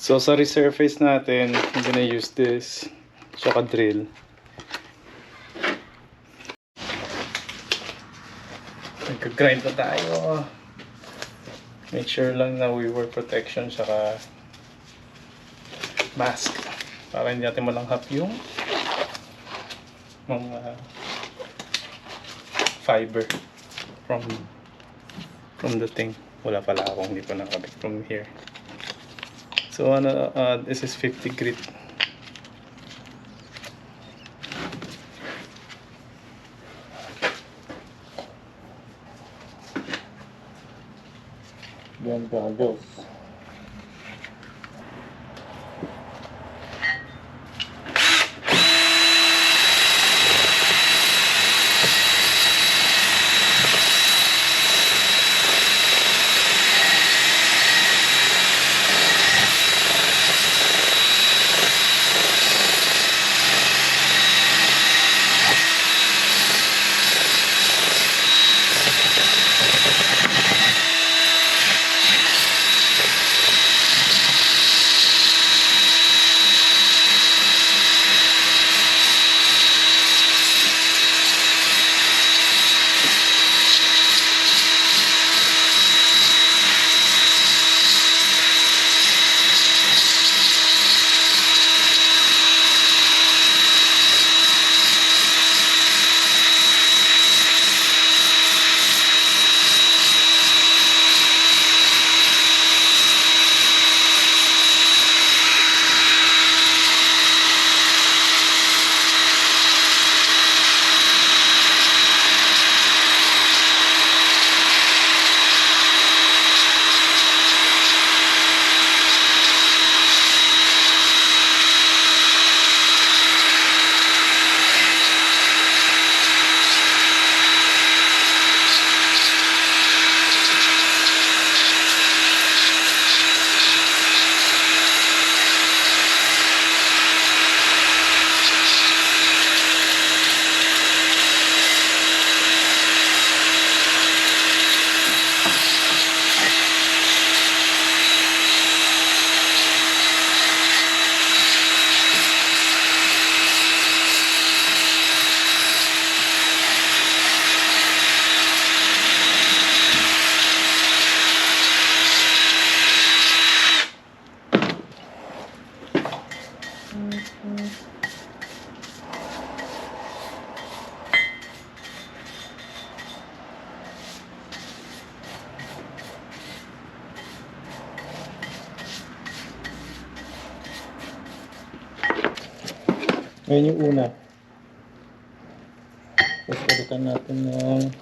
So sa resurface natin, I'm gonna use this tsaka drill. Nagka-grind pa tayo. Make sure lang na we wear protection tsaka mask para hindi natin malanghap yung mga fiber from the thing. Wala pala akong hindi pa nakabit from here. So this is 50 grit. Yan goggles. Ngayon yung una. Tapos ulitan natin yung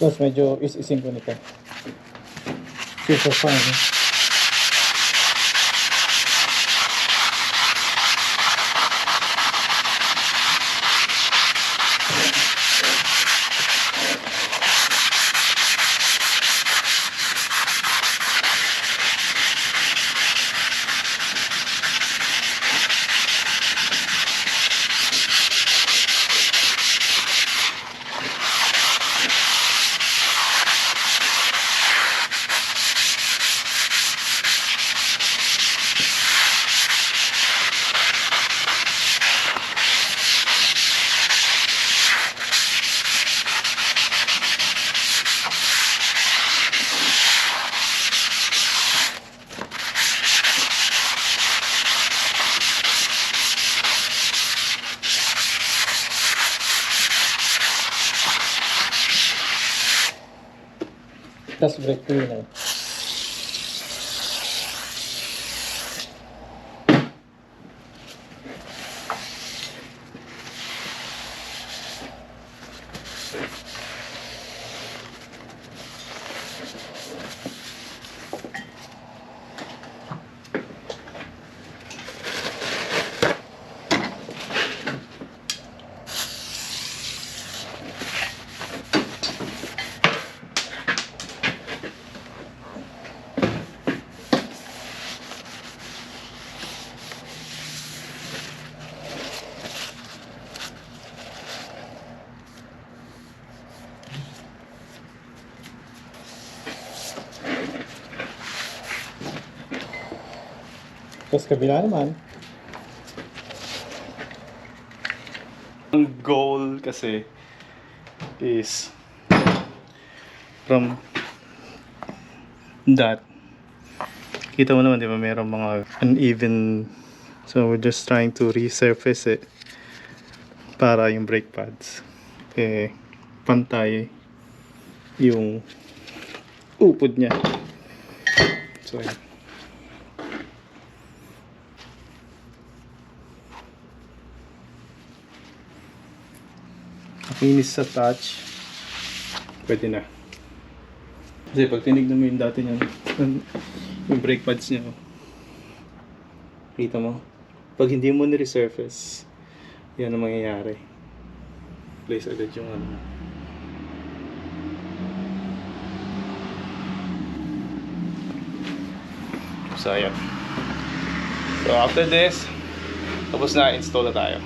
tapos medyo is-isin ko nito. Super fine. Tapos brake cleaner. Tapos kabila naman. Ang goal kasi is from that. Kita mo naman, di ba, mayroong mga uneven. So we're just trying to resurface it para yung brake pads pantay yung upod niya. So yun. Makinis sa touch, pwede na. Kasi pag tinignan mo yung dati niyan, yung brake pads niya, kita mo, pag hindi mo ni-resurface, yan ang mangyayari. Place agad yung ano. So ayan. So after this, tapos na, install na tayo.